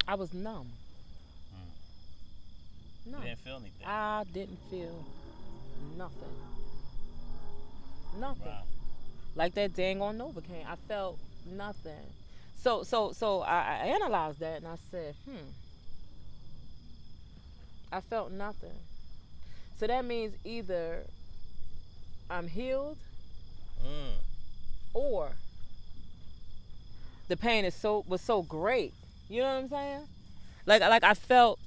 I was numb. You Numb. didn't feel anything. I didn't feel nothing. Nothing. Wow. Like that dang on Novocaine. I felt nothing. So I analyzed that and I said, I felt nothing. So that means either I'm healed Mm. or the pain is was so great. You know what I'm saying? Like I felt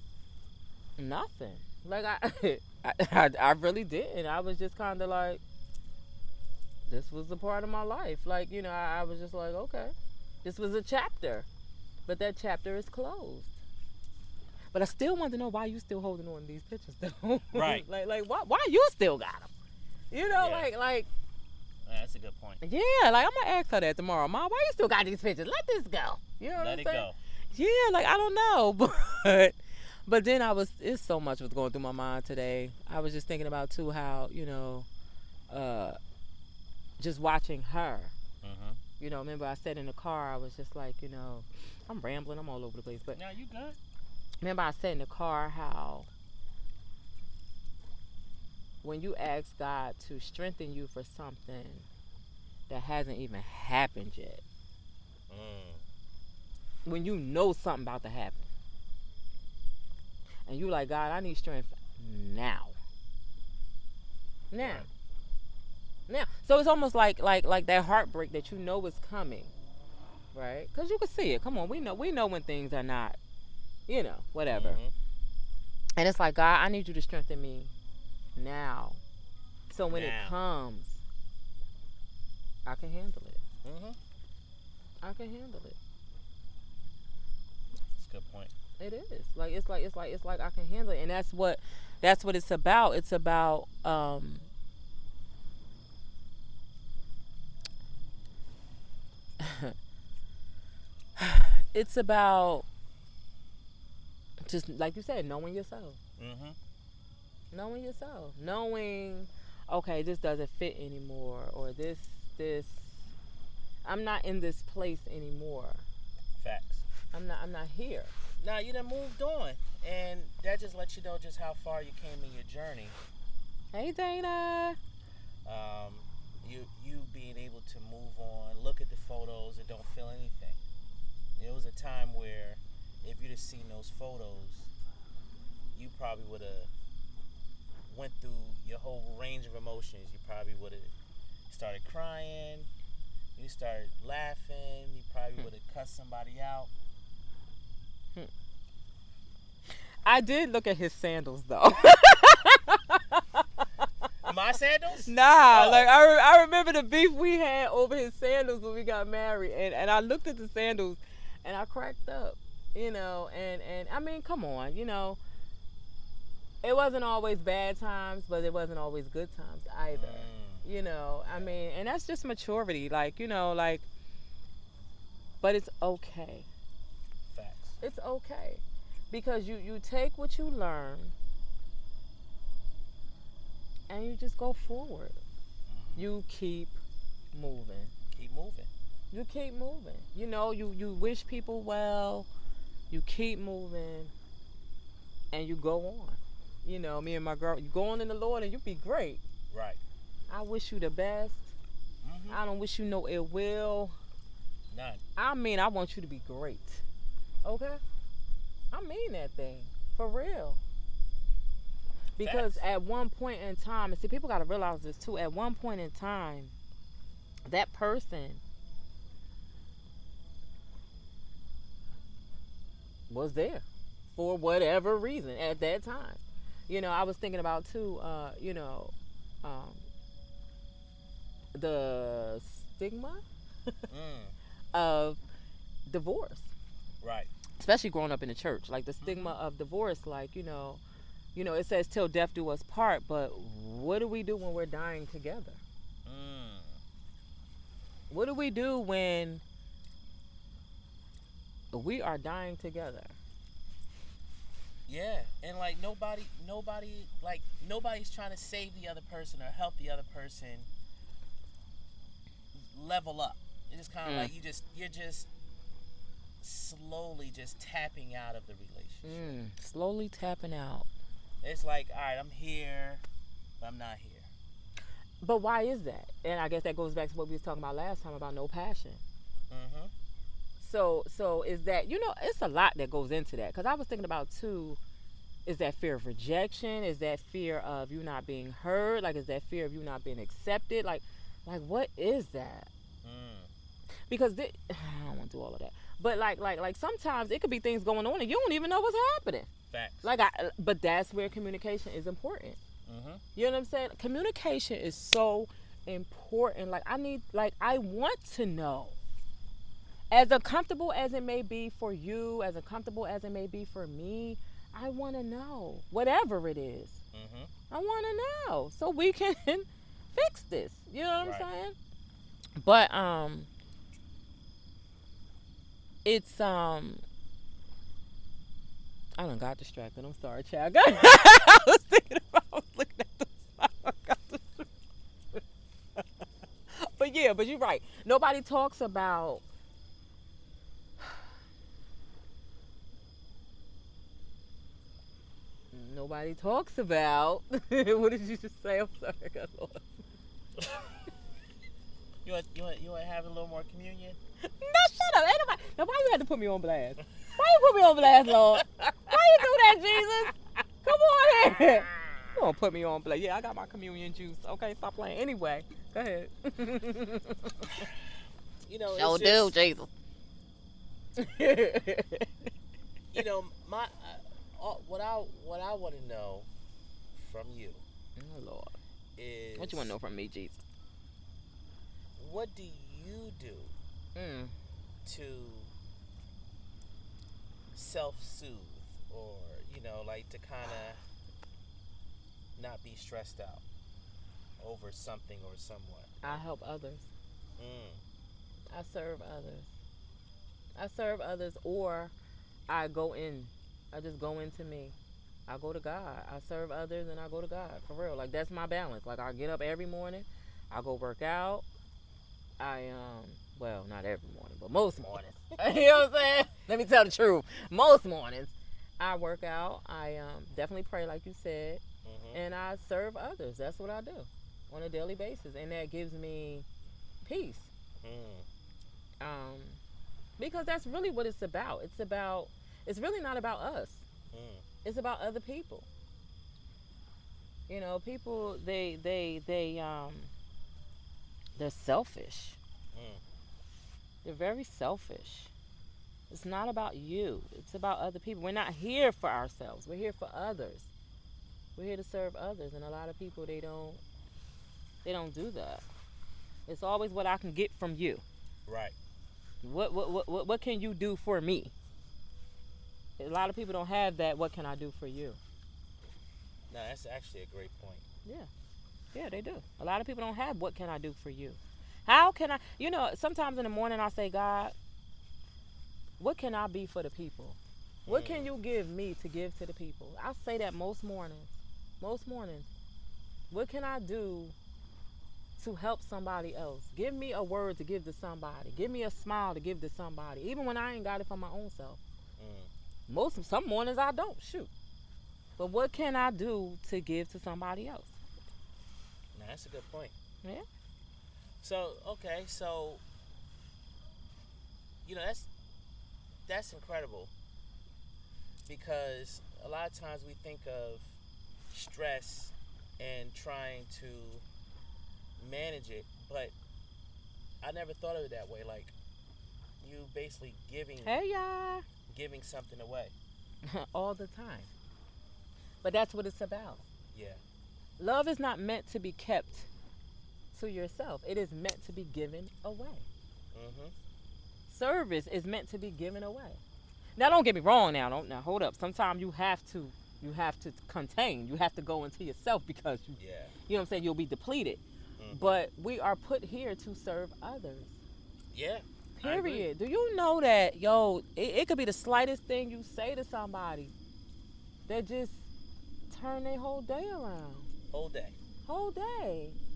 nothing. Like I really didn't. I was just kind of like, this was a part of my life. Like, I was just like, okay, this was a chapter, but that chapter is closed. But I still want to know why you still holding on to these pictures though. Right. like why you still got them? Yeah. Like Yeah, that's a good point. yeah, like I'm gonna ask her that tomorrow. Mom, why you still got these pictures? Let this go. You know what Let I'm it saying? go. Yeah, like I don't know, but then it's so much was going through my mind today. I was just thinking about too how uh, just watching her. Mm-hmm. Remember I said in the car, I was just like, I'm rambling, I'm all over the place, but Now you good. remember I said in the car how when you ask God to strengthen you for something that hasn't even happened yet, when you know something about to happen, and you like, God, I need strength now. Now. Right. Now. So it's almost like that heartbreak that you know is coming, right? Because you can see it. Come on, we know when things are not, whatever. Mm-hmm. And it's like, God, I need you to strengthen me now. So when it Now. comes, I can handle it. Mm-hmm. I can handle it. That's a good point. It is. It's like I can handle it. And that's what it's about. It's about it's about just like you said, knowing yourself. Mm-hmm. Knowing yourself. Knowing, okay, this doesn't fit anymore, or this I'm not in this place anymore. Facts. I'm not here. Now you done moved on, and that just lets you know just how far you came in your journey. Hey Dana. Um, you being able to move on, look at the photos, and don't feel anything. There was a time where, if you'd have seen those photos, you probably would have went through your whole range of emotions. You probably would have started crying. You started laughing. You probably would have cussed somebody out. I did look at his sandals though. My sandals? Nah, Oh. like I remember the beef we had over his sandals when we got married, and I looked at the sandals, and I cracked up, and I mean, come on, it wasn't always bad times, but it wasn't always good times either, I mean, and that's just maturity, like, but it's okay. Facts. It's okay, because you take what you learn, and you just go forward. You keep moving. Keep moving. You keep moving. You wish people well. You keep moving, and you go on. Me and my girl, you go on in the Lord, and you be great. Right. I wish you the best. Mm-hmm. I don't wish you no ill will. None. I mean, I want you to be great. Okay? I mean that thing. For real. Because Facts. at one point in time, and see, people got to realize this too, at one point in time, that person was there for whatever reason at that time. I was thinking about too, the stigma of divorce, Right. especially growing up in the church. Like the stigma of divorce, like, it says till death do us part, but what do we do when we're dying together? What do we do when we are dying together? Yeah, and like nobody's trying to save the other person or help the other person level up. It's just kind of like you're just slowly just tapping out of the relationship. Slowly tapping out. It's like, all right, I'm here, but I'm not here. But why is that? And I guess that goes back to what we was talking about last time about no passion. Mm-hmm. So is that, it's a lot that goes into that. Because I was thinking about, too, is that fear of rejection? Is that fear of you not being heard? Like, is that fear of you not being accepted? Like what is that? Because I don't want to do all of that. But like sometimes it could be things going on and you don't even know what's happening. Facts. But that's where communication is important. Mm-hmm. You know what I'm saying? Communication is so important. I want to know. As uncomfortable as it may be for you, as uncomfortable as it may be for me, I want to know. Whatever it is. Mm-hmm. I want to know. So we can fix this. You know what Right. I'm saying? But, it's, I done got distracted. I'm sorry, child. I was looking at the side. I got distracted. But you're right. Nobody talks about what did you just say? I'm sorry, I got lost. You want to have a little more communion? No, shut up. Ain't nobody. Now, why you had to put me on blast? Why you put me on blast, Lord? Why you do that, Jesus? Come on here. You don't put me on blast. Yeah, I got my communion juice. Okay, stop playing. Anyway, go ahead. Sure do, Jesus. My what I want to know from you, Oh, Lord. is What you want to know from me, Jesus? what do you do to self-soothe, or to kind of not be stressed out over something or someone? I help others. I serve others, or I just go into me. I go to God. I serve others and I go to God. For real. Like, that's my balance. Like, I get up every morning. I go work out. Well, not every morning, but most mornings. You know what I'm saying? Let me tell the truth. Most mornings, I work out. I definitely pray, like you said. Mm-hmm. And I serve others. That's what I do on a daily basis. And that gives me peace. Because that's really what it's about. It's really not about us. It's about other people. People, they're selfish. They're very selfish. It's not about you. It's about other people. We're not here for ourselves. We're here for others. We're here to serve others. And a lot of people, they don't do that. It's always what I can get from you. Right. What can you do for me? A lot of people don't have that. What can I do for you? No, that's actually a great point. Yeah, they do. A lot of people don't have what can I do for you. How can I, sometimes in the morning I say, God, what can I be for the people? What can you give me to give to the people? I say that most mornings. What can I do to help somebody else? Give me a word to give to somebody. Give me a smile to give to somebody, even when I ain't got it for my own self. Some mornings I don't, shoot. But what can I do to give to somebody else? Now, that's a good point. Yeah. So, okay, that's incredible, because a lot of times we think of stress and trying to manage it, but I never thought of it that way. Like, you basically giving something away. All the time. But that's what it's about. Yeah. Love is not meant to be kept to yourself. It is meant to be given away. Service is meant to be given away. Now, don't get me wrong. Now hold up. Sometimes you have to contain. You have to go into yourself, because you know what I'm saying, you'll be depleted. But we are put here to serve others. Yeah. Period. Do you know that, it could be the slightest thing you say to somebody that just turn their whole day around. Whole day.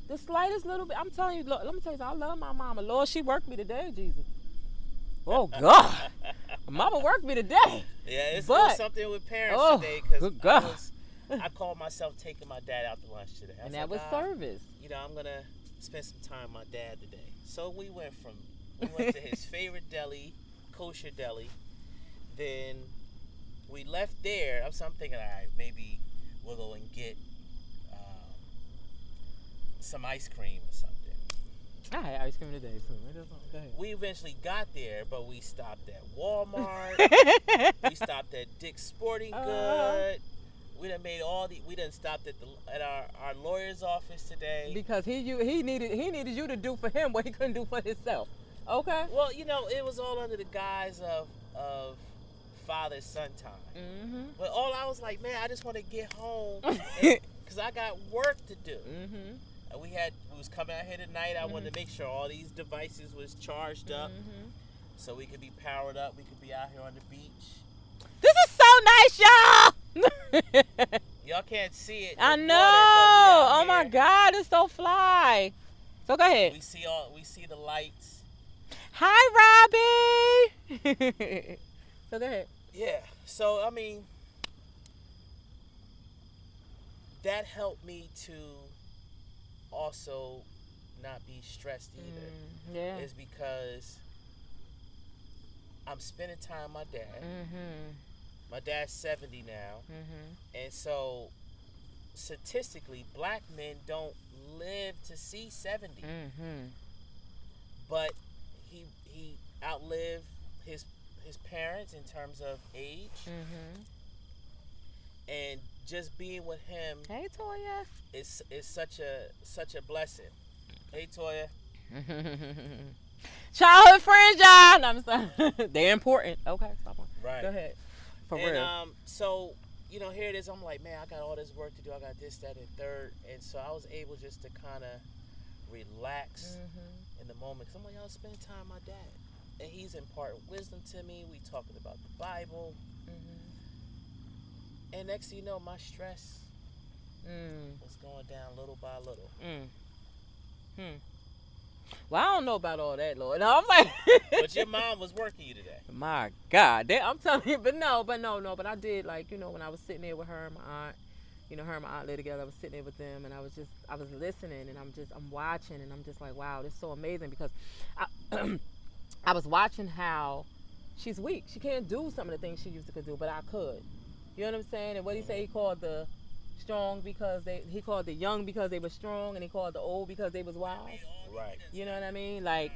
The slightest little bit. I'm telling you, look, let me tell you something. I love my mama. Lord, she worked me today, Jesus. Oh, God. Mama worked me today. Yeah, it But was something with parents oh, today because good God. I called myself taking my dad out to lunch today. I And was that was like, service. you know, I'm gonna spend some time with my dad today. So we went to his favorite deli, kosher deli. Then we left there. I'm thinking, all right, maybe we'll go and get some ice cream or something. I had ice cream today, so go ahead. We eventually got there, but we stopped at Walmart. We stopped at Dick's Sporting Good. We done made we done stopped at our lawyer's office today. Because he needed you to do for him what he couldn't do for himself. Okay. Well, you know, it was all under the guise of father-son time. Mm-hmm. But all I was like, man, I just want to get home because I got work to do. Mm-hmm. And we was coming out here tonight. I wanted to make sure all these devices was charged up, so we could be powered up. We could be out here on the beach. This is so nice, y'all. Y'all can't see it. I know. Oh my God, it's so fly. So go ahead. We see the lights. Hi, Robbie. So go ahead. Yeah. So I mean, that helped me to also not be stressed either. Yeah. Is because I'm spending time with my dad. Mm-hmm. My dad's 70 now. Mm-hmm. And so statistically, black men don't live to see 70. Mm-hmm. But he outlived his parents in terms of age. Mm-hmm. And just being with him, Hey, Toya. is such a blessing. Hey, Toya. Childhood friends, y'all. No, I'm sorry. They're important. Okay, stop on. Right. Go ahead. For and, real. So, you know, here it is. I'm like, man, I got all this work to do. I got this, that, and third. And so I was able just to kind of relax in the moment. Because I'm like, I'm spending time with my dad. And he's imparting wisdom to me. We talking about the Bible. And next thing you know, my stress was going down little by little. Well, I don't know about all that, Lord. No, I'm like, But your mom was working you today. my God, I'm telling you, but I did, like, you know, when I was sitting there with her and my aunt, you know, her and my aunt lived together. I was sitting there with them, and I was listening, and I'm watching, and I'm just like, wow, this is so amazing because I was watching how she's weak. She can't do some of the things she used to do, but I could. You know what I'm saying? And what he say? He called the strong he called the young because they were strong, and he called the old because they was wise. Right. You know what I mean? Like,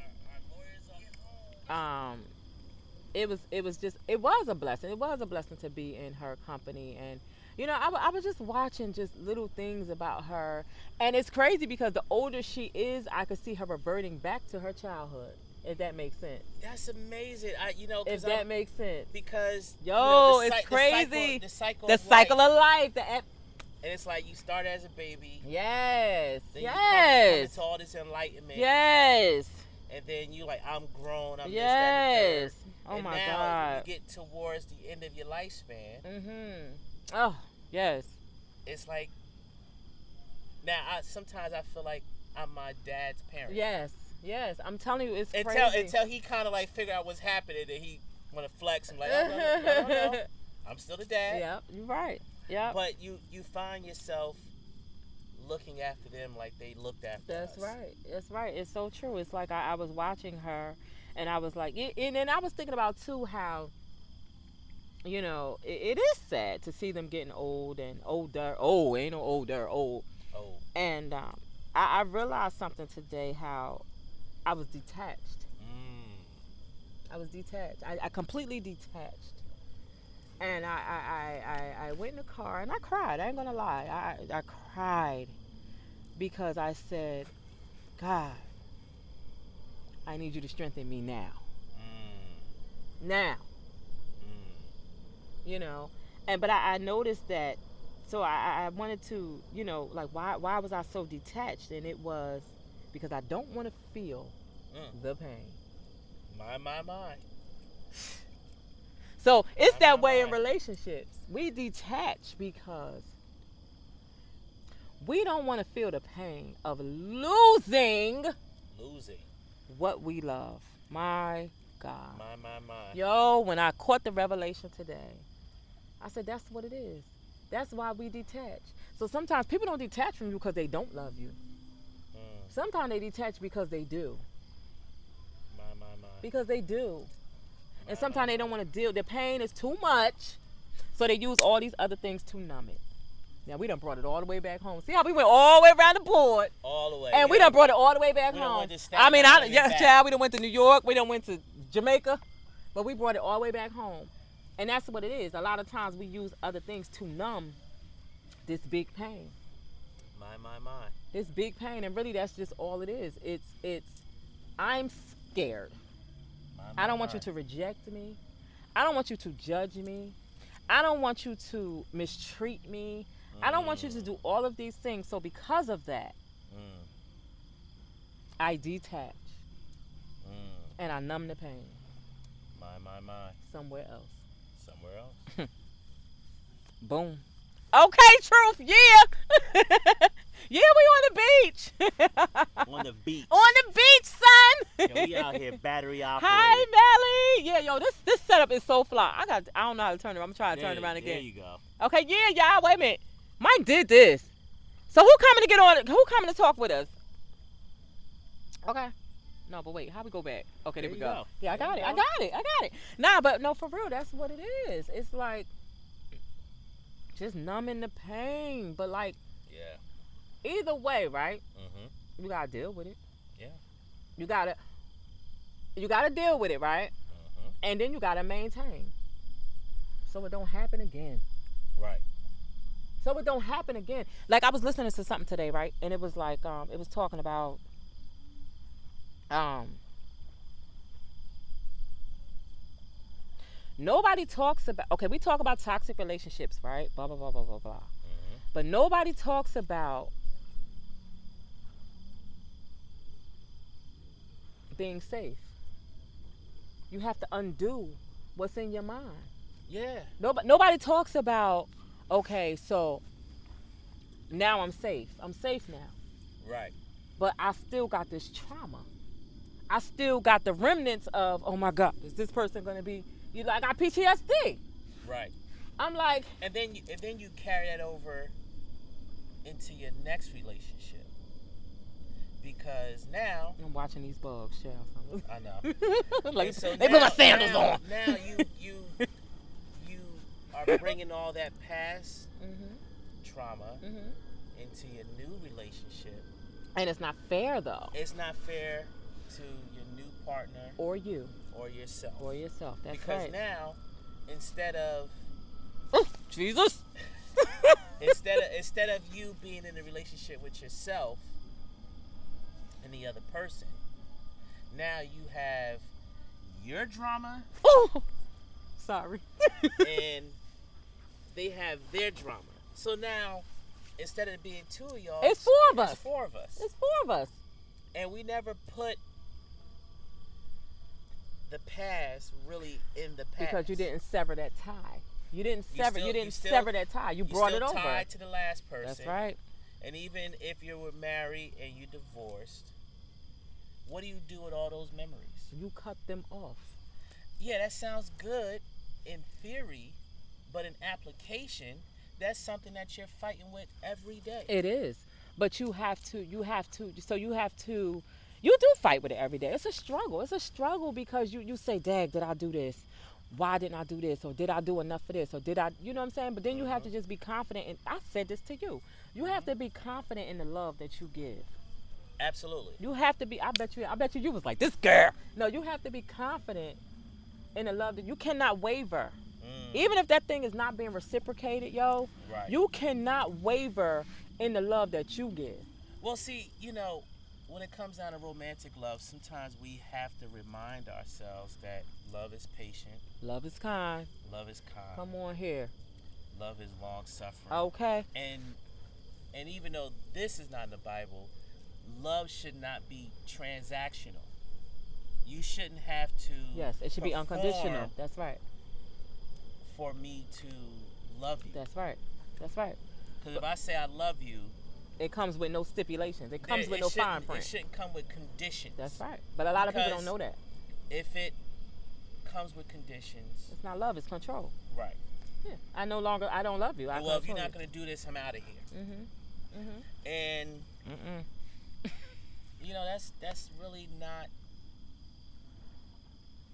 it was a blessing. It was a blessing to be in her company, and you know, I was just watching just little things about her, and it's crazy because the older she is, I could see her reverting back to her childhood. If that makes sense. That's amazing. If that makes sense. Because it's crazy. The cycle of life. And it's like you start as a baby. Yes. Then you come into all this enlightenment. Yes. And then you like, I'm grown. I'm yes. this, that, and the third. Oh and my now God. You get towards the end of your lifespan. Oh yes. It's like now. Sometimes I feel like I'm my dad's parent. Yes, I'm telling you, it's crazy. Until he kind of like figure out what's happening, and he want to flex. I'm like, oh, no. I'm still the dad. Yep, you're right. Yeah. But you find yourself looking after them like they looked after us. That's right. It's so true. It's like I was watching her, and I was like, and then I was thinking about too how, you know, it is sad to see them getting old and older. Oh, ain't no older, old. Oh. And I realized something today how I was detached. I completely detached. And I went in the car and I cried. I ain't gonna lie. I cried because I said, God, I need you to strengthen me now. Now. You know. But I noticed that, so I wanted to, you know, like why was I so detached? And it was because I don't want to feel the pain. My. So it's that way in relationships. We detach because we don't want to feel the pain of losing what we love. My God. My. Yo, when I caught the revelation today, I said, that's what it is. That's why we detach. So sometimes people don't detach from you because they don't love you. Sometimes they detach because they do. My. Because they do. And sometimes they don't want to deal. The pain is too much. So they use all these other things to numb it. Now, we done brought it all the way back home. See how we went all the way around the board? All the way. And we done brought it all the way back We home. done went to Staten Island yes, back. child, we done went to New York. We done went to Jamaica. But we brought it all the way back home. And that's what it is. A lot of times we use other things to numb this big pain. My. This big pain. And really, that's just all it is. It's I'm scared. I don't want you to reject me. I don't want you to judge me. I don't want you to mistreat me. I don't want you to do all of these things. So because of that, I detach. And I numb the pain. My. Somewhere else. Somewhere else. Boom. Okay, truth. Yeah. Yeah, we on the beach. On the beach. On the beach, son. Yo, we out here battery operated. Hi, Melly. Yeah, yo, this setup is so fly. I don't know how to turn it. I'm trying to turn it around again. There you go. Okay, yeah, y'all. Wait a minute. Mike did this. So who coming to get on? Who coming to talk with us? Okay. No, but wait. How we go back? Okay, there we go. Yeah, I got it. Nah, but no, for real, that's what it is. It's like just numbing the pain. But like, yeah. Either way, right? You gotta deal with it. Yeah. You gotta deal with it, right? And then you gotta maintain, so it don't happen again. Right. So it don't happen again. Like I was listening to something today, right? And it was like, it was talking about, nobody talks about. Okay, we talk about toxic relationships, right? Blah blah blah blah blah blah. But nobody talks about being safe. You have to undo what's in your mind. Yeah. Nobody talks about, okay, so now I'm safe. I'm safe now. Right. But I still got this trauma. I still got the remnants of, oh my God, is this person gonna be? I got PTSD. Right. I'm like. And then you carry that over into your next relationship. Because now I'm watching these bugs, child. I know. Like, so they put my sandals on. Now you are bringing all that past trauma into your new relationship. And it's not fair, though. It's not fair to your new partner. Or you. Or yourself. That's because right. now, instead of Jesus. instead of you being in a relationship with yourself and the other person, now you have your drama. Oh, sorry. And they have their drama. So now, instead of it being two of y'all, it's four of us. It's four of us. It's four of us. And we never put the past really in the past. Because you didn't sever that tie. You didn't sever that tie. You brought it over. You're tied to the last person. That's right. And even if you were married and you divorced, what do you do with all those memories? You cut them off. Yeah, that sounds good in theory, but in application, that's something that you're fighting with every day. It is. But you do fight with it every day. It's a struggle. It's a struggle because you say, Dag, did I do this? Why didn't I do this? Or did I do enough for this? Or did I, you know what I'm saying? But then you have to just be confident. And I said this to you. You have to be confident in the love that you give. Absolutely. You have to be, I bet you was like, this girl. No, you have to be confident in the love that you cannot waver. Even if that thing is not being reciprocated, yo, right. You cannot waver in the love that you give. Well, see, when it comes down to romantic love, sometimes we have to remind ourselves that love is patient. Love is kind. Love is kind. Come on here. Love is long suffering. Okay. And even though this is not in the Bible, love should not be transactional. You shouldn't have to. Yes, it should be unconditional. That's right. For me to love you. That's right. That's right. Because if I say I love you, it comes with no stipulations. It comes with no fine print. It shouldn't come with conditions. That's right. But a lot of people don't know that. If it comes with conditions. It's not love, it's control. Right. Yeah. I don't love you. Well, if you're not going to do this, I'm out of here. And you know, that's really not.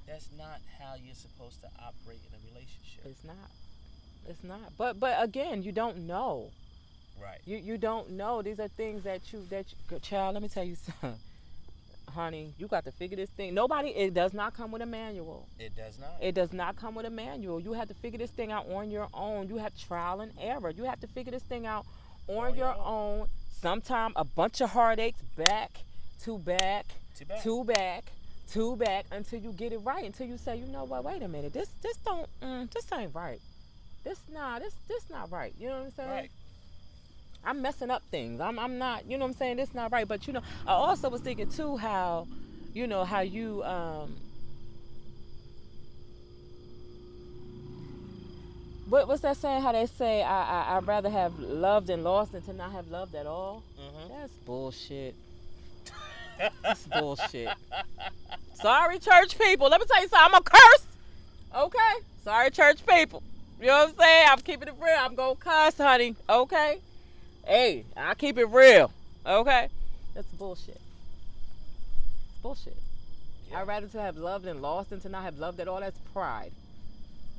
That's not how you're supposed to operate in a relationship. It's not. It's not. But again, you don't know. Right. You don't know. These are things that you child, let me tell you something. Honey, you got to figure this thing. It does not come with a manual. It does not. It does not come with a manual. You have to figure this thing out on your own. You have trial and error. You have to figure this thing out on your own. Sometime a bunch of heartaches, back to back, to back, to back, until you get it right. Until you say, you know what? Wait a minute. This ain't right. This not right. You know what I'm saying? Right. I'm messing up things. I'm not, you know what I'm saying? This not right. But, you know, I also was thinking, too, how, you know, how you, what's that saying? How they say, I'd rather have loved and lost than to not have loved at all? That's bullshit. That's bullshit. Sorry, church people. Let me tell you something. I'm a curse. Okay? Sorry, church people. You know what I'm saying? I'm keeping it real. I'm going to cuss, honey. Okay? Hey, I keep it real. Okay? That's bullshit. Bullshit. Yeah. I'd rather to have loved and lost than to not have loved at all. That's pride.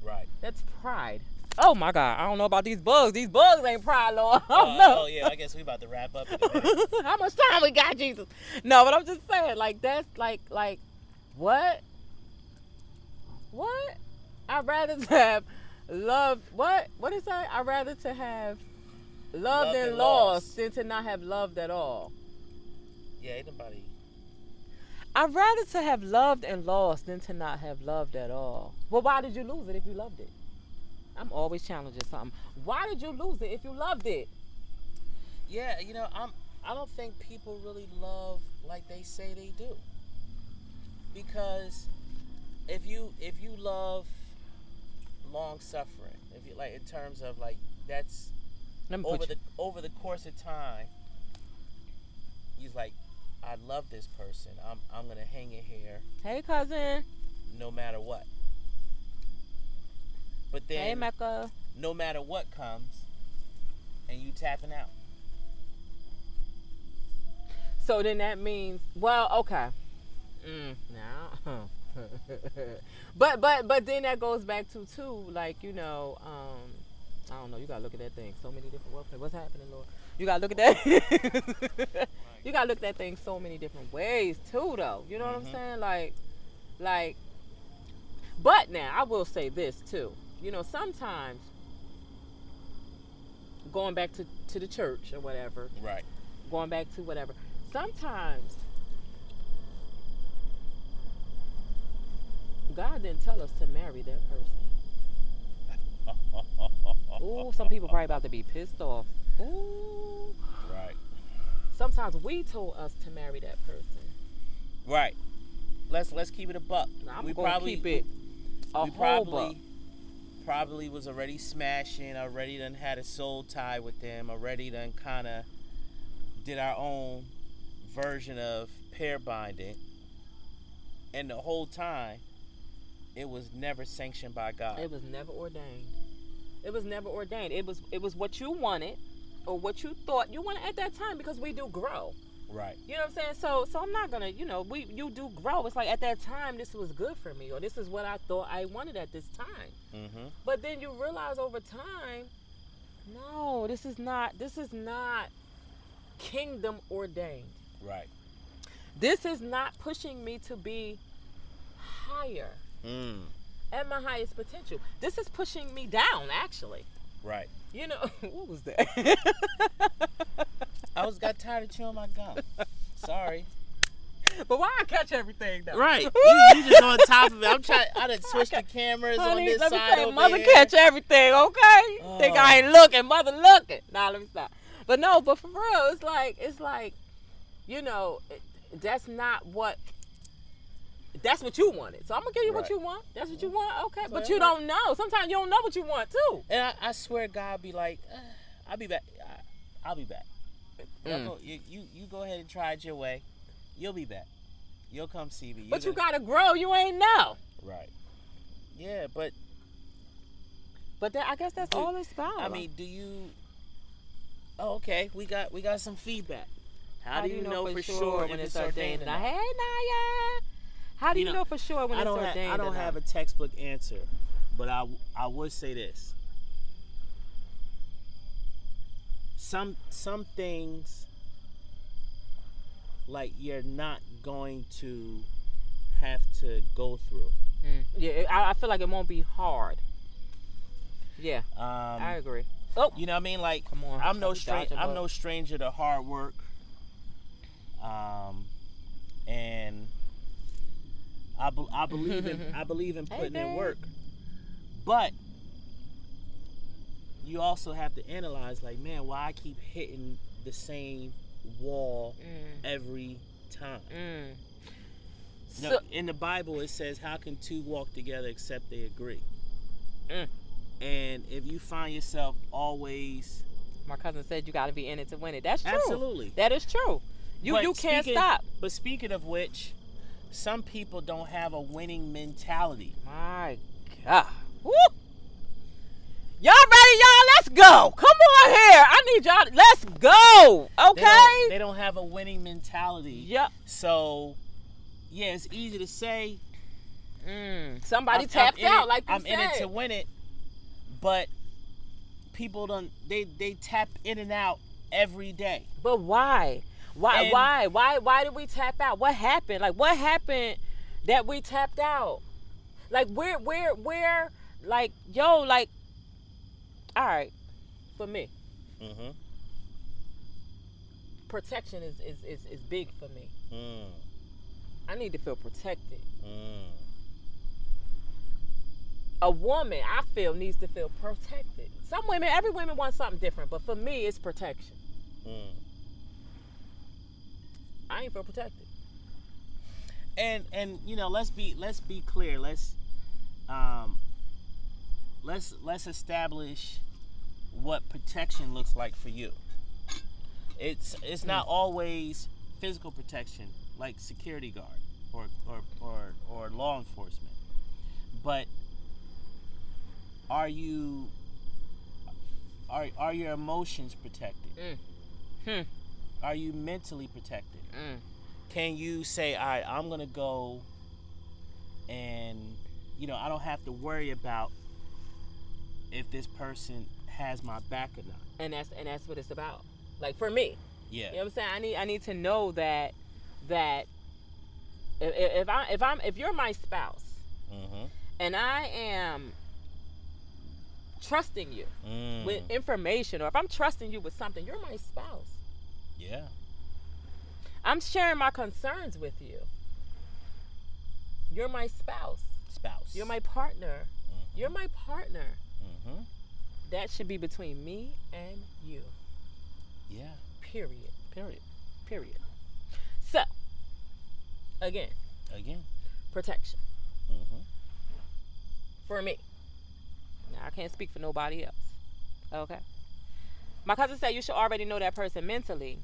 Right. That's pride. Oh my God. I don't know about these bugs. These bugs ain't pride, Lord. Oh yeah. I guess we about to wrap up. How much time we got, Jesus? No, but I'm just saying, like, that's like, what? What? I'd rather to have loved, what? What is that? I'd rather to have loved and lost than to not have loved at all. Yeah, ain't nobody. I'd rather to have loved and lost than to not have loved at all. Well, why did you lose it if you loved it? I'm always challenging something. Why did you lose it if you loved it? Yeah, you know, I don't think people really love like they say they do. Because if you love long suffering, if you like in terms of like that's over the course of time, he's like, I love this person. I'm gonna hang in here. Hey, cousin. No matter what. But then, hey, Mecca. No matter what comes, and you tapping out. So then that means, well, okay. Now, but then that goes back to too, like, you know, I don't know. You gotta look at that thing so many different ways. What's happening, Lord? You gotta look at that. You gotta look at that thing so many different ways too, though. You know what I'm saying? Like. But now I will say this too. You know, sometimes going back to the church or whatever. Right. Going back to whatever. Sometimes God didn't tell us to marry that person. Ooh, some people probably about to be pissed off. Ooh. Right. Sometimes we told us to marry that person. Right. Let's keep it a buck. I'm gonna keep it a whole buck. Probably was already smashing, already done had a soul tie with them, already done kind of did our own version of pair binding, and the whole time it was never sanctioned by God. It was never ordained. It was never ordained. It was what you wanted or what you thought you wanted at that time, because we do grow. Right. You know what I'm saying? So I'm not gonna, you know, you do grow. It's like at that time this was good for me, or this is what I thought I wanted at this time. Mm-hmm. But then you realize over time, no, this is not kingdom ordained. Right. This is not pushing me to be higher at my highest potential. This is pushing me down, actually. Right. You know, what was that? I got tired of chewing my gum. Sorry. But why I catch everything though? Right. You just on top of it. I done switched the cameras on this let me side say, over mother here. catch everything, okay? Oh. Think I ain't looking, mother looking. Nah, let me stop. But no, but for real, it's like, you know, that's what you wanted. So I'm gonna give you what you want. That's what you want, okay? But you don't know. Sometimes you don't know what you want too. And I swear God be like, I'll be back. I'll be back. You go ahead and try it your way. You'll be back. You'll come see me. But you gotta grow. You ain't know. Right. Yeah, but But I guess that's do, all it's about. I mean, do you? Oh, okay. We got some feedback. How do you know for sure when if it's it's ordained ordained? or Now, not? hey, Naya, how do you know for sure when it's ordained? I don't have a textbook answer, but I would say this. Some things, like, you're not going to have to go through. Yeah, I feel like it won't be hard. Yeah, I agree. Oh, you know what I mean? Like, come on, I'm no stranger to hard work. And I believe in putting in work, but you also have to analyze, like, man, why I keep hitting the same wall every time. So, in the Bible, it says, how can two walk together except they agree? And if you find yourself always... My cousin said you got to be in it to win it. That's true. Absolutely. That is true. You can't stop. But speaking of which, some people don't have a winning mentality. My God. Woo! Y'all ready, y'all? Let's go. Come on here. I need y'all. Let's go. Okay? They don't have a winning mentality. Yep. So, yeah, it's easy to say. Somebody tapped out, like you said. I'm in it to win it. But people don't. They tap in and out every day. But why? Why did we tap out? What happened? Like, what happened that we tapped out? Like, where, like, yo, like, all right, for me, protection is big for me. I need to feel protected. A woman, I feel, needs to feel protected. Some women, every woman wants something different, but for me, it's protection. I ain't feel protected. And you know, let's be clear. Let's establish what protection looks like for you. It's not always physical protection like security guard or law enforcement, but are your emotions protected? Are you mentally protected? Can you say, all right, I'm gonna go, and I don't have to worry about if this person has my back or not. And that's what it's about. Like, for me. Yeah. You know what I'm saying? I need to know that if you're my spouse, and I am trusting you with information, or if I'm trusting you with something, you're my spouse. Yeah. I'm sharing my concerns with you. You're my spouse. You're my partner. You're my partner. That should be between me and you. Yeah. Period. So, again. Protection. For me. Now, I can't speak for nobody else. Okay. My cousin said you should already know that person mentally.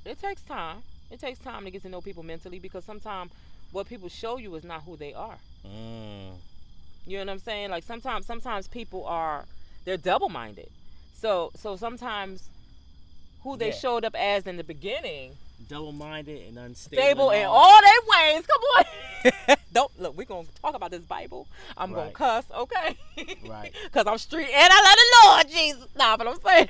It takes time. It takes time to get to know people mentally, because sometimes what people show you is not who they are. You know what I'm saying? Like, sometimes people they're double-minded. So sometimes who they showed up as in the beginning, double-minded and unstable in all their ways. Come on. Don't look. We're gonna talk about this Bible. I'm gonna cuss, okay? Right. Cause I'm street and I love the Lord Jesus. Nah, but I'm saying.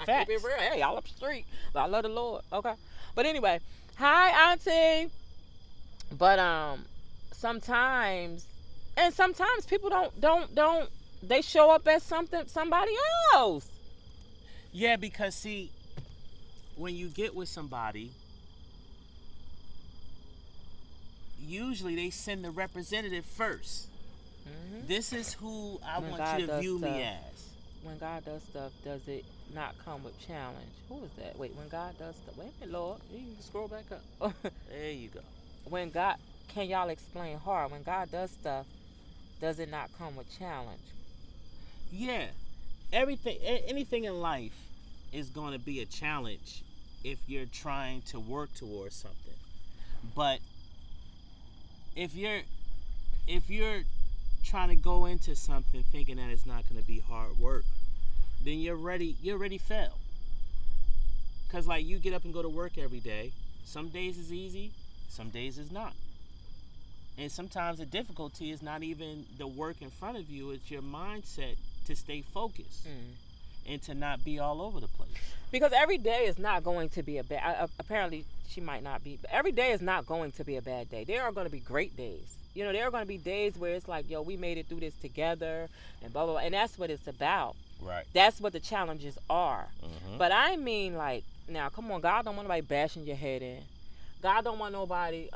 Facts. Keep it real. Hey, y'all up street, but I love the Lord. Okay. But anyway, hi, Auntie. But sometimes people don't. They show up as somebody else. Yeah, because see, when you get with somebody, usually they send the representative first. This is who I want you to view me as. When God does stuff, does it not come with challenge? Who is that? Wait, when God does stuff. Wait a minute, Lord. You can scroll back up. There you go. When God, can y'all explain hard? When God does stuff, does it not come with challenge? Yeah. Anything in life is going to be a challenge if you're trying to work towards something. But if you're trying to go into something thinking that it's not going to be hard work, then you already failed. Because like you get up and go to work every day. Some days is easy, some days is not. And sometimes the difficulty is not even the work in front of you, it's your mindset to stay focused and to not be all over the place. Because every day is not going to be a bad. Apparently, she might not be. But every day is not going to be a bad day. There are going to be great days. You know, there are going to be days where it's like, yo, we made it through this together, and blah blah blah. And that's what it's about. Right. That's what the challenges are. Mm-hmm. But I mean, like, now, come on, God don't want nobody bashing your head in. God don't want nobody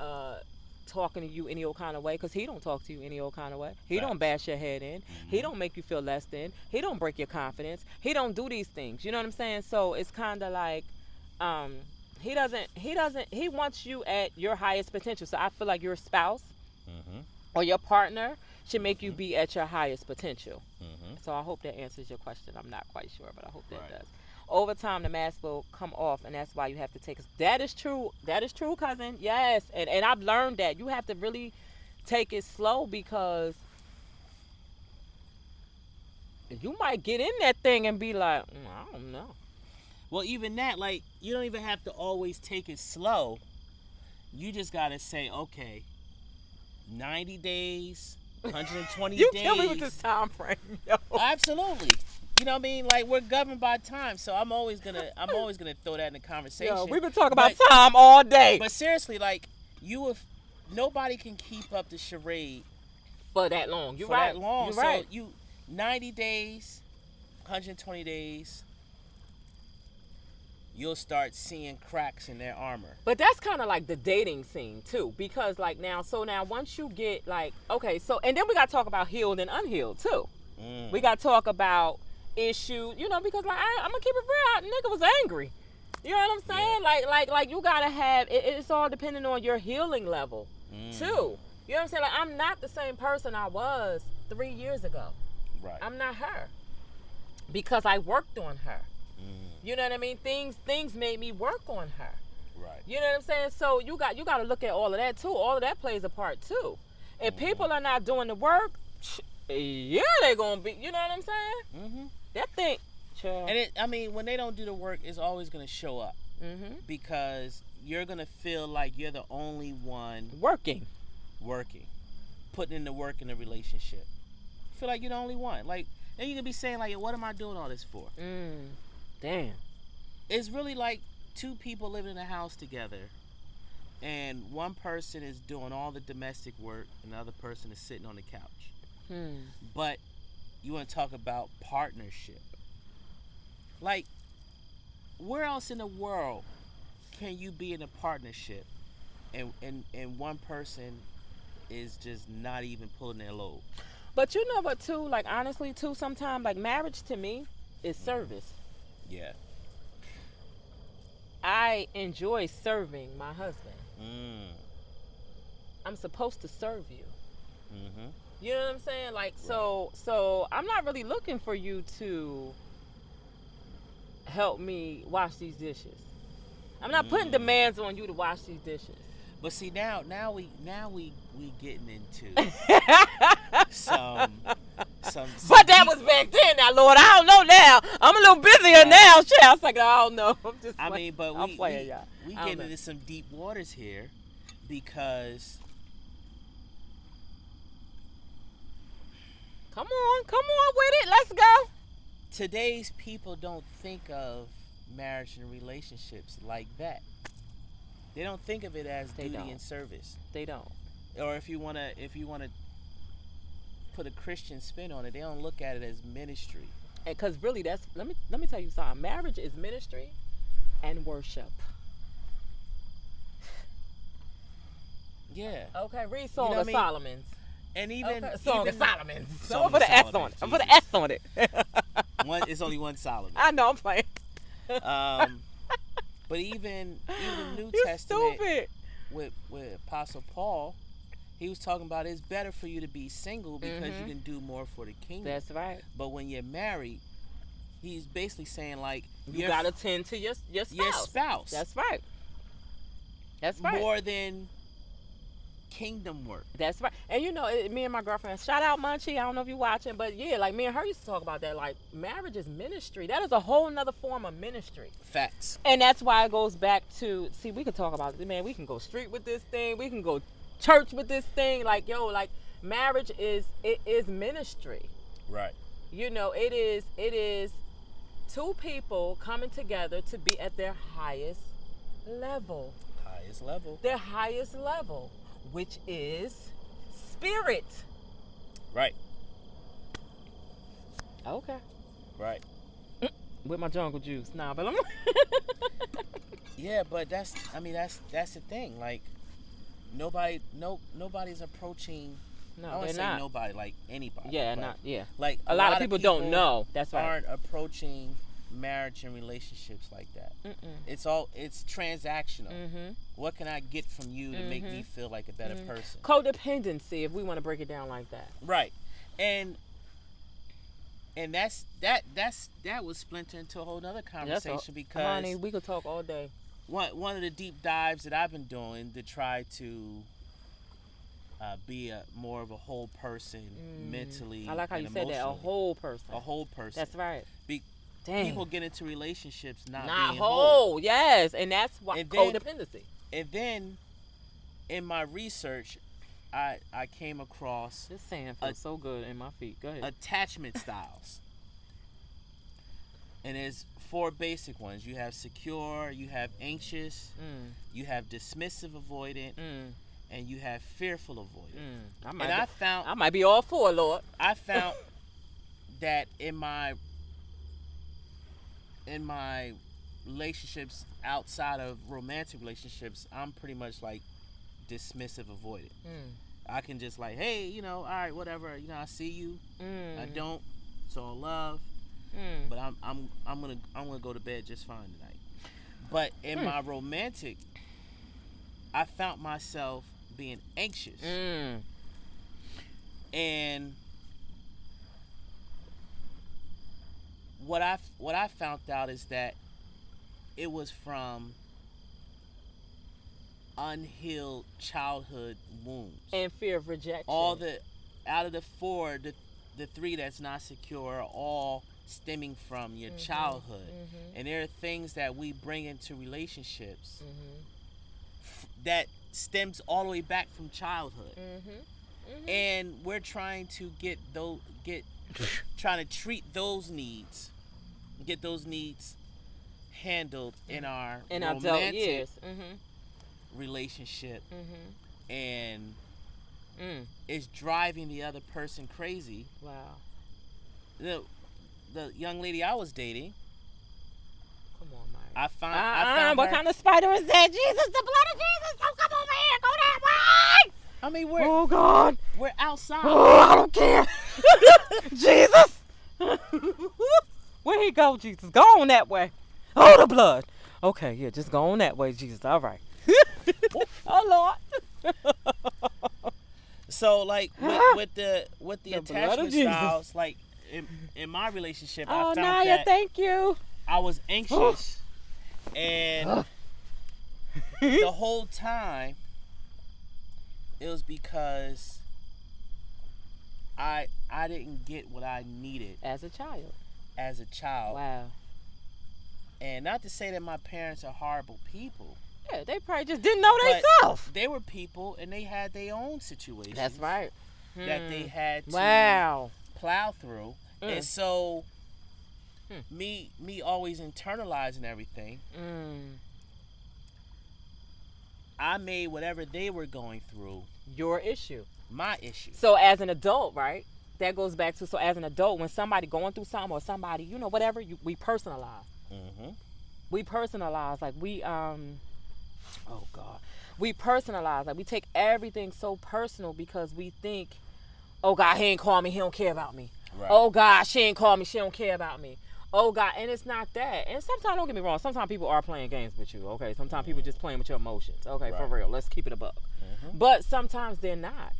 talking to you any old kind of way, because he don't talk to you any old kind of way. He don't bash your head in. He don't make you feel less than. He don't break your confidence. He don't do these things. You know what I'm saying? So it's kind of like he wants you at your highest potential. So I feel like your spouse or your partner should make you be at your highest potential. So I hope that answers your question. I'm not quite sure, but I hope that does. Over time, the mask will come off, and that's why you have to take it. That is true. That is true, cousin. Yes. And I've learned that. You have to really take it slow, because you might get in that thing and be like, I don't know. Well, even that, like, you don't even have to always take it slow. You just got to say, okay, 90 days, 120 you days. You kill me with this time frame, yo. Absolutely. You know what I mean? Like, we're governed by time, so I'm always gonna throw that in the conversation. Yo, we've been talking about time all day. But seriously, like, nobody can keep up the charade for that long. You're for right. that long. You're so right. 90 days, 120 days, you'll start seeing cracks in their armor. But that's kind of like the dating scene too, because like now once you get like, okay, so, and then we got to talk about healed and unhealed too. We got to talk about issue, you know, because like I'm gonna keep it real, nigga was angry. You know what I'm saying? Yeah. Like you gotta have it's all depending on your healing level too. You know what I'm saying? Like, I'm not the same person I was 3 years ago. Right. I'm not her, because I worked on her. You know what I mean? Things made me work on her. Right. You know what I'm saying? So you got to look at all of that too. All of that plays a part too. If people are not doing the work, yeah, they're gonna be. You know what I'm saying? That thing. Child. And when they don't do the work, it's always gonna show up. Because you're gonna feel like you're the only one working, putting in the work in a relationship. Feel like you're the only one. Like, then you can be saying like, what am I doing all this for? Damn. It's really like two people living in a house together, and one person is doing all the domestic work and the other person is sitting on the couch. But you want to talk about partnership. Like, where else in the world can you be in a partnership and one person is just not even pulling their load? But you know what too, like honestly too, sometimes like marriage to me is service. Yeah. I enjoy serving my husband. I'm supposed to serve you. You know what I'm saying? Like, right. So I'm not really looking for you to help me wash these dishes. I'm not putting demands on you to wash these dishes. But see, now we getting into some. But that was back then. Now, Lord, I don't know now. I'm a little busier now. Shit, I was like, I don't know. I'm just. We get into some deep waters here, because. Come on with it. Let's go. Today's people don't think of marriage and relationships like that. They don't think of it as duty and service. They don't. Or if you wanna put a Christian spin on it, they don't look at it as ministry. Because really, that's let me tell you something. Marriage is ministry and worship. Yeah. Okay, read Song of Solomon's. And even Song of Solomon's. So I'm put an S on it. I'm put an S on it. It's only one Solomon. I know, I'm playing. But even New You're Testament stupid. with Apostle Paul, he was talking about it's better for you to be single because you can do more for the kingdom. That's right. But when you're married, he's basically saying like you gotta tend to your spouse. Your spouse. That's right. That's right. More than kingdom work. That's right. And you know, me and my girlfriend, shout out Munchie. I don't know if you're watching, but yeah, like me and her used to talk about that. Like, marriage is ministry. That is a whole nother form of ministry. Facts. And that's why it goes back to, see, we could talk about it, man. We can go street with this thing. We can go church with this thing. Like, yo, like, marriage is ministry. Right. You know, it is two people coming together to be at their highest level. Highest level. Their highest level, which is spirit. Right. Okay. Right. With my jungle juice. Nah, but I'm Yeah, but that's the thing. Like, nobody's approaching. no, I don't they're say not. nobody, like anybody. Yeah, but, not yeah. Like A lot of people don't know. That's right. Aren't approaching marriage and relationships like that. It's transactional. What can I get from you to make me feel like a better person? Codependency, if we want to break it down like that. Right. And that was splintered into a whole other conversation because honey, we could talk all day. One of the deep dives that I've been doing to try to be more of a whole person mentally. I like how you said that, a emotionally. whole person. A whole person. That's right. Damn. People get into relationships not being whole. Yes, and that's why And then- codependency. And then in my research, I came across This sand feels so good in my feet. Go ahead. attachment styles. And there's 4 basic ones. You have secure, you have anxious, you have dismissive avoidant, and you have fearful avoidant. I might be all for, Lord. I found that in my relationships outside of romantic relationships, I'm pretty much like dismissive avoidant. I can just like, hey, you know, all right, whatever, you know, I see you, I don't, it's all love, but I'm gonna go to bed just fine tonight. But in my romantic, I found myself being anxious, and what I found out is that it was from unhealed childhood wounds And fear of rejection. Out of the 4, the 3 that's not secure are all stemming from your childhood, and there are things that we bring into relationships that stems all the way back from childhood, and we're trying to trying to treat those needs, get those needs handled in our adult romantic years. relationship, and it's driving the other person crazy. Wow. The young lady I was dating, Come on, Mike. I found what her, kind of spider is that? Jesus, the blood of Jesus! Don't come over here. Go that way. I mean, Oh God. we're outside. Oh, I don't care. Jesus. Where he go, Jesus? Go on that way. Oh, the blood. Okay, yeah, just go on that way, Jesus. All right. Oh Lord. So like with the blood of attachment Jesus. styles, like in my relationship, I Oh, found Naya, that thank you. I was anxious, and the whole time it was because I didn't get what I needed As a child. as a child. Wow. And not to say that my parents are horrible people. Yeah, they probably just didn't know But themselves. they were people, and they had their own situations. That's right. That they had to Wow. plow through. And so me always internalizing everything, I made whatever they were going through Your issue. my issue. So as an adult, right? That goes back to, so as an adult, when somebody going through something or somebody, you know, whatever, we personalize. We personalize, like we oh God, we personalize, like we take everything so personal because we think, oh God, he ain't call me, he don't care about me. Right. Oh God, she ain't call me, she don't care about me. Oh God, and it's not that. And sometimes, don't get me wrong, sometimes people are playing games with you, okay? Sometimes people just playing with your emotions, okay? For Right. real, let's keep it a buck. But sometimes they're not.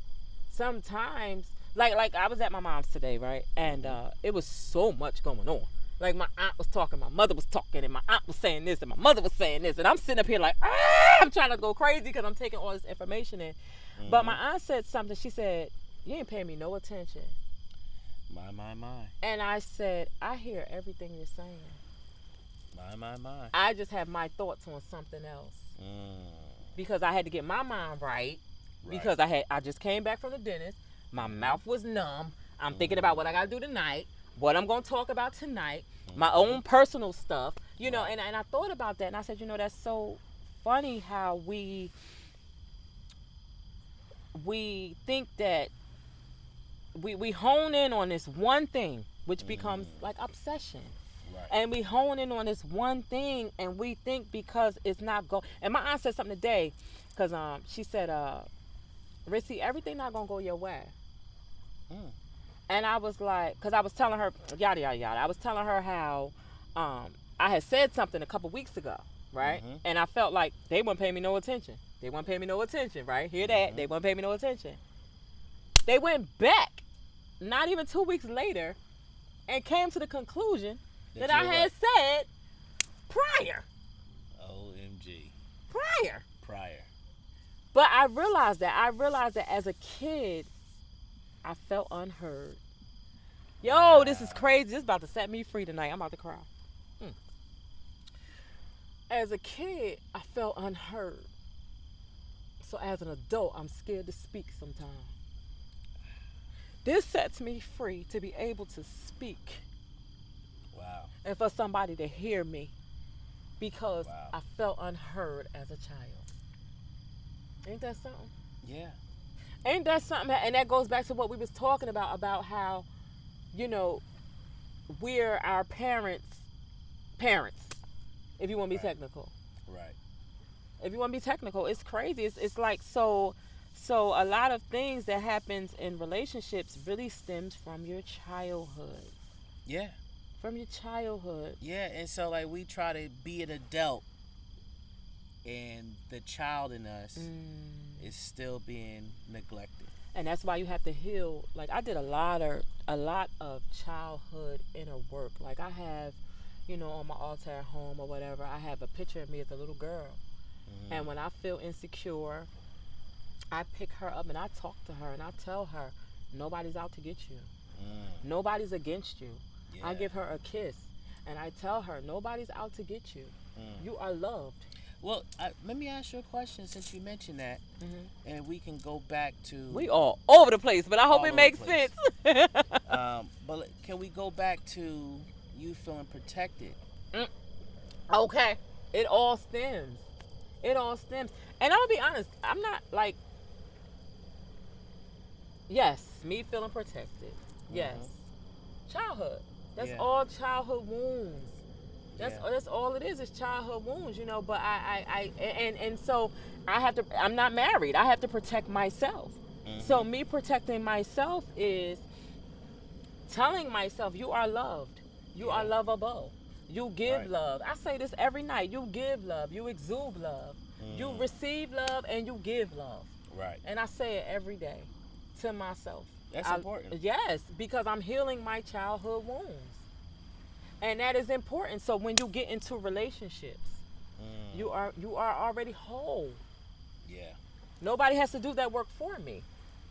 Sometimes, like I was at my mom's today, right? And it was so much going on. Like my aunt was talking, my mother was talking, and my aunt was saying this, and my mother was saying this, and I'm sitting up here like, I'm trying to go crazy because I'm taking all this information in. But my aunt said something. She said, "You ain't paying me no attention." My. And I said, "I hear everything you're saying. My. I just have my thoughts on something else because I had to get my mind right. Because I just came back from the dentist. My mouth was numb. I'm thinking about what I gotta do tonight, what I'm gonna talk about tonight, my own personal stuff, you know. And I thought about that, and I said, you know, that's so funny how we think that we hone in on this one thing, which becomes like obsession. Right. And we hone in on this one thing, and we think because it's not go. And my aunt said something today, because she said, Rissy, everything not gonna go your way. And I was like, because I was telling her yada yada yada. I was telling her how I had said something a couple weeks ago, right? And I felt like they wouldn't pay me no attention. They wouldn't pay me no attention, right? Hear that? They wouldn't pay me no attention. They went back, not even 2 weeks later, and came to the conclusion that I had said prior. OMG. Prior. But I realized that as a kid, I felt unheard. Yo, this is crazy. This is about to set me free tonight. I'm about to cry. As a kid, I felt unheard. So as an adult, I'm scared to speak sometimes. This sets me free to be able to speak. Wow. And for somebody to hear me. Because I felt unheard as a child. Ain't that something? Yeah. Ain't that something? And that goes back to what we was talking about how, you know, we're our parents, if you want to be technical. Right. If you want to be technical, it's crazy. It's like, so a lot of things that happens in relationships really stems from your childhood. Yeah. From your childhood. Yeah, and so like we try to be an adult, and the child in us is still being neglected. And that's why you have to heal. Like I did a lot of childhood inner work. Like I have, you know, on my altar at home or whatever, I have a picture of me as a little girl. And when I feel insecure, I pick her up and I talk to her and I tell her, nobody's out to get you. Nobody's against you. Yeah. I give her a kiss and I tell her, nobody's out to get you. You are loved. Well, let me ask you a question since you mentioned that, and we can go back to... We all over the place, but I hope it makes sense. But can we go back to you feeling protected? Okay. It all stems. And I'm going to be honest, I'm not like... Yes, me feeling protected. Yes. Childhood. That's all childhood wounds. That's all it is childhood wounds, you know. But and so I have to. I'm not married. I have to protect myself. So me protecting myself is telling myself, you are loved. You are lovable. You give love. I say this every night. You give love. You exude love. You receive love and you give love. Right. And I say it every day to myself. That's important. Yes, because I'm healing my childhood wounds. And that is important. So when you get into relationships, you are already whole. Yeah. Nobody has to do that work for me.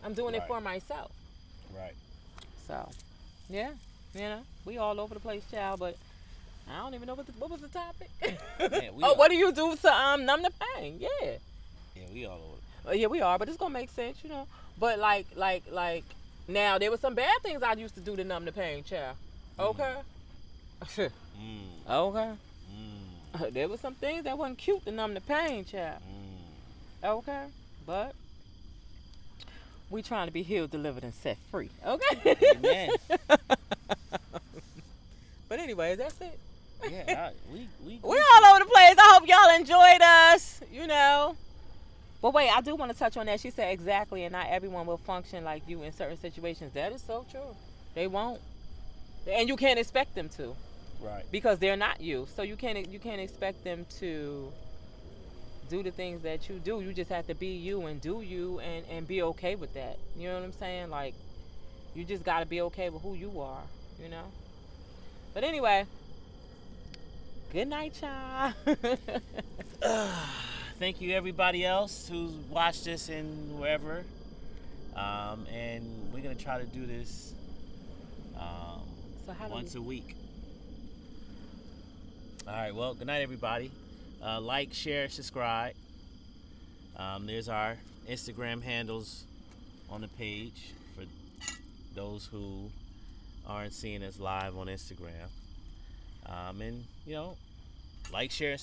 I'm doing it for myself. Right. So, yeah, you know, we all over the place, child. But I don't even know what was the topic. Man, what do you do to numb the pain? Yeah. Yeah, we all over. Yeah, we are. But it's gonna make sense, you know. But like now, there were some bad things I used to do to numb the pain, child. Okay. Okay. There were some things that wasn't cute to numb the pain, child. Okay. But we trying to be healed, delivered, and set free. Okay. Amen. But anyways, that's it. Yeah, we all over the place. I hope y'all enjoyed us, you know. But wait, I do want to touch on that. She said exactly, and not everyone will function like you in certain situations. That is so true. They won't. And you can't expect them to. Right. Because they're not you. So you can't expect them to do the things that you do. You just have to be you and do you and be okay with that. You know what I'm saying? Like, you just got to be okay with who you are, you know? But anyway, good night, y'all. thank you everybody else who's watched this and wherever. And we're gonna try to do this So how do once we? a week. All right. Well, good night, everybody. Like, share, subscribe. There's our Instagram handles on the page for those who aren't seeing us live on Instagram. And like, share,